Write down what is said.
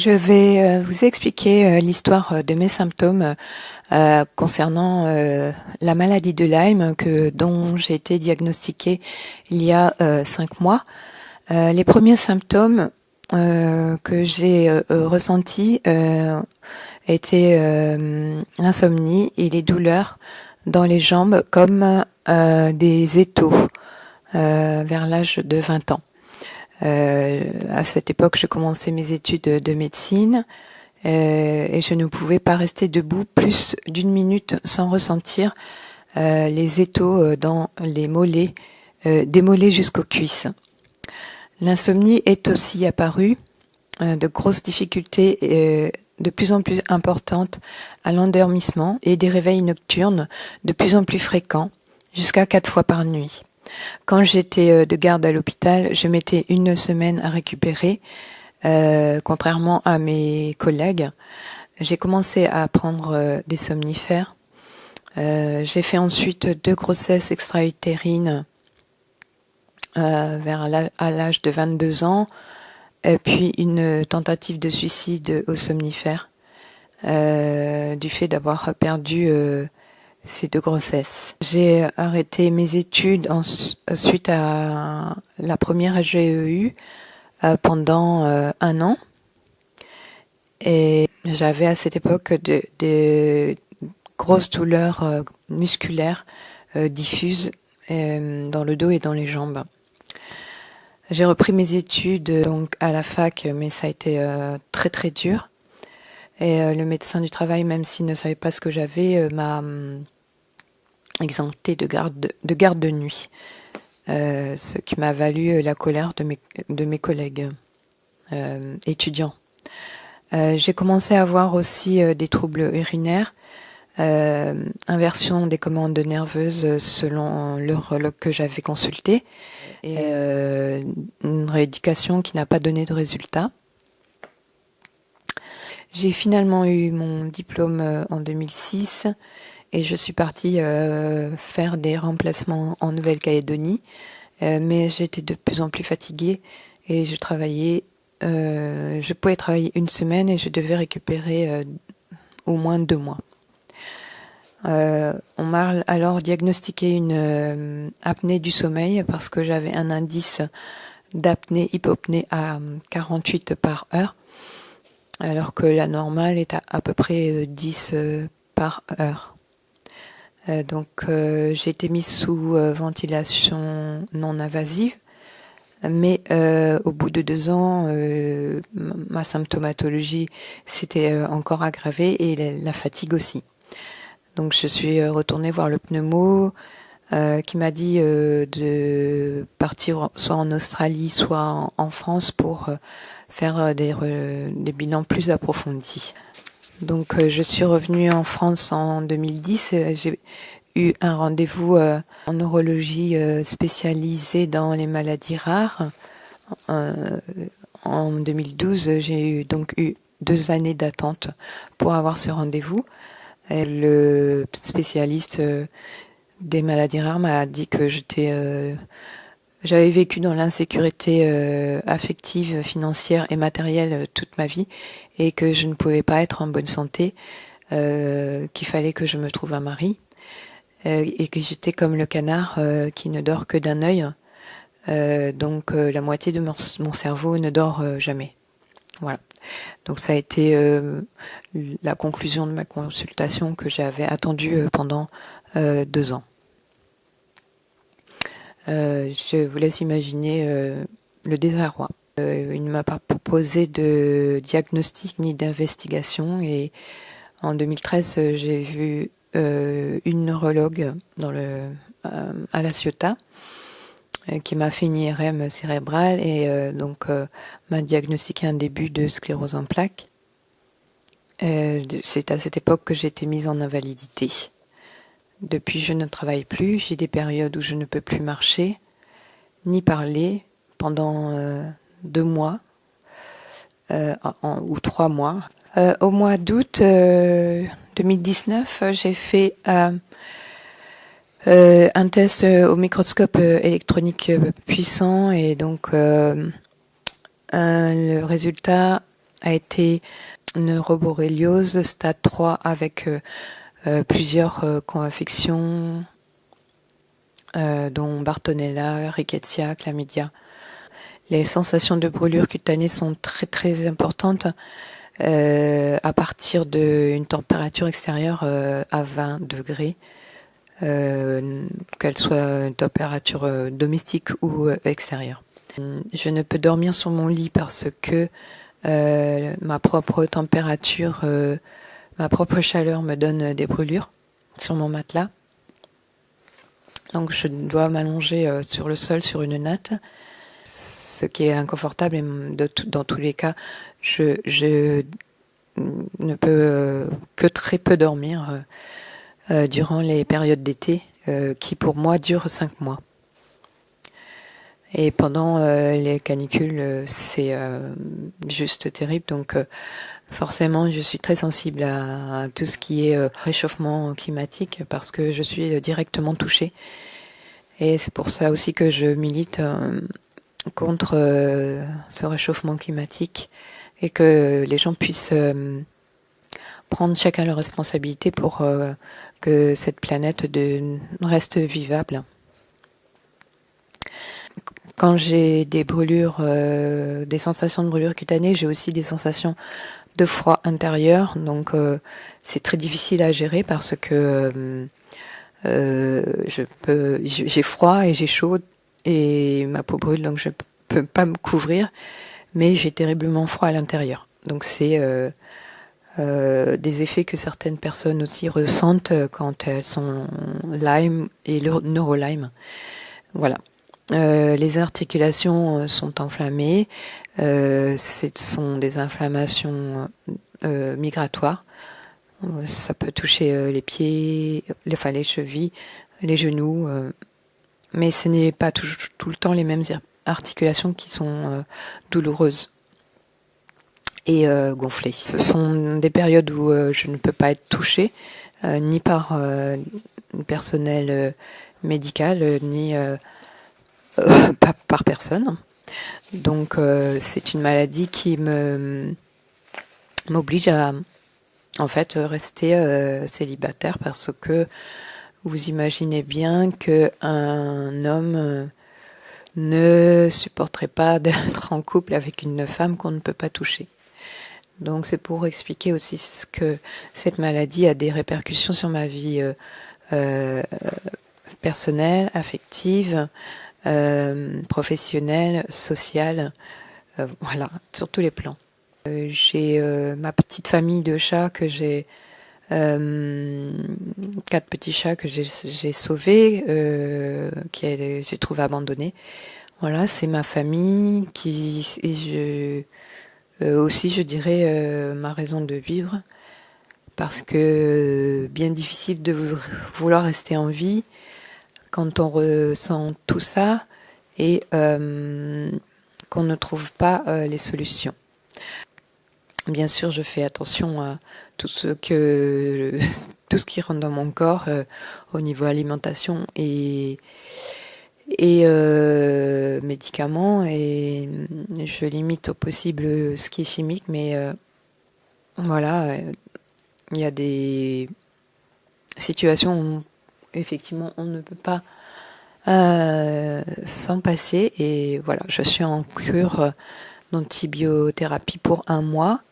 Je vais vous expliquer l'histoire de mes symptômes concernant la maladie de Lyme dont j'ai été diagnostiquée il y a 5 mois. Les premiers symptômes que j'ai ressentis étaient l'insomnie et les douleurs dans les jambes comme des étaux vers l'âge de 20 ans. À cette époque, je commençais mes études de médecine et je ne pouvais pas rester debout plus d'une minute sans ressentir les étaux dans les mollets, des mollets jusqu'aux cuisses. L'insomnie est aussi apparue, de grosses difficultés de plus en plus importantes à l'endormissement et des réveils nocturnes de plus en plus fréquents, jusqu'à 4 fois par nuit. Quand j'étais de garde à l'hôpital, je mettais 1 semaine à récupérer, contrairement à mes collègues. J'ai commencé à prendre des somnifères. J'ai fait ensuite 2 grossesses extra-utérines à l'âge de 22 ans, et puis une tentative de suicide au somnifère, du fait d'avoir perdu ces 2 grossesses. J'ai arrêté mes études suite à la première GEU pendant 1 an. Et j'avais à cette époque de grosses douleurs musculaires diffuses dans le dos et dans les jambes. J'ai repris mes études donc à la fac, mais ça a été très très dur. Et le médecin du travail, même s'il ne savait pas ce que j'avais, m'a exempté de garde de nuit, ce qui m'a valu la colère de mes collègues étudiants. J'ai commencé à avoir aussi des troubles urinaires, inversion des commandes nerveuses selon l'urologue que j'avais consulté, et une rééducation qui n'a pas donné de résultat. J'ai finalement eu mon diplôme en 2006 et je suis partie faire des remplacements en Nouvelle-Calédonie, mais j'étais de plus en plus fatiguée et je pouvais travailler 1 semaine et je devais récupérer au moins 2 mois. On m'a alors diagnostiqué une apnée du sommeil parce que j'avais un indice d'apnée-hypopnée à 48 par heure, alors que la normale est à peu près 10 par heure. Donc j'ai été mise sous ventilation non invasive, mais au bout de 2 ans, ma symptomatologie s'était encore aggravée et la fatigue aussi. Donc je suis retournée voir le pneumo qui m'a dit de partir soit en Australie, soit en France pour faire des bilans plus approfondis. Donc je suis revenue en France en 2010. J'ai eu un rendez-vous en neurologie spécialisée dans les maladies rares. En 2012, j'ai donc eu 2 années d'attente pour avoir ce rendez-vous. Et le spécialiste des maladies rares m'a dit que j'avais vécu dans l'insécurité affective, financière et matérielle toute ma vie et que je ne pouvais pas être en bonne santé, qu'il fallait que je me trouve un mari et que j'étais comme le canard qui ne dort que d'un œil. Donc la moitié de mon cerveau ne dort jamais. Voilà. Donc ça a été la conclusion de ma consultation que j'avais attendue pendant 2 ans. Je vous laisse imaginer le désarroi. Il ne m'a pas proposé de diagnostic ni d'investigation et en 2013 j'ai vu une neurologue à La Ciotat qui m'a fait une IRM cérébrale et donc m'a diagnostiqué un début de sclérose en plaques. C'est à cette époque que j'ai été mise en invalidité. Depuis, je ne travaille plus. J'ai des périodes où je ne peux plus marcher, ni parler pendant 2 mois ou 3 mois. Au mois d'août 2019, j'ai fait un test au microscope électronique puissant et donc le résultat a été neuroborréliose stade 3 avec plusieurs co-infections, dont Bartonella, Rickettsia, Chlamydia. Les sensations de brûlure cutanée sont très très importantes à partir d'une température extérieure à 20 degrés, qu'elle soit une température domestique ou extérieure. Je ne peux dormir sur mon lit parce que ma propre température, ma propre chaleur me donne des brûlures sur mon matelas. Donc je dois m'allonger sur le sol, sur une natte, ce qui est inconfortable et dans tous les cas, je ne peux que très peu dormir durant les périodes d'été qui pour moi durent 5 mois. Et pendant les canicules, c'est juste terrible. Donc forcément, je suis très sensible à tout ce qui est réchauffement climatique parce que je suis directement touchée. Et c'est pour ça aussi que je milite contre ce réchauffement climatique et que les gens puissent prendre chacun leur responsabilité pour que cette planète reste vivable. Quand j'ai des brûlures, des sensations de brûlure cutanée, j'ai aussi des sensations de froid intérieur. Donc c'est très difficile à gérer parce que j'ai froid et j'ai chaud et ma peau brûle, donc je peux pas me couvrir, mais j'ai terriblement froid à l'intérieur. Donc c'est des effets que certaines personnes aussi ressentent quand elles sont Lyme et neuro-Lyme. Voilà. Les articulations sont enflammées. Ce sont des inflammations migratoires. Ça peut toucher les pieds, les chevilles, les genoux, mais ce n'est pas tout le temps les mêmes articulations qui sont douloureuses et gonflées. Ce sont des périodes où je ne peux pas être touchée, ni par personnel médical, ni pas par personne. Donc c'est une maladie qui m'oblige à en fait rester célibataire parce que vous imaginez bien que un homme ne supporterait pas d'être en couple avec une femme qu'on ne peut pas toucher. Donc c'est pour expliquer aussi ce que cette maladie a des répercussions sur ma vie personnelle, affective, professionnelle, sociale, voilà, sur tous les plans. J'ai ma petite famille de chats que j'ai 4 petits chats que j'ai sauvés, j'ai trouvé abandonnés. Voilà, c'est ma famille aussi je dirais ma raison de vivre parce que bien difficile de vouloir rester en vie quand on ressent tout ça et qu'on ne trouve pas les solutions. Bien sûr, je fais attention à tout ce qui rentre dans mon corps au niveau alimentation et médicaments, et je limite au possible ce qui est chimique, mais voilà, il y a des situations où effectivement on ne peut pas s'en passer, et voilà, je suis en cure d'antibiothérapie pour 1 mois.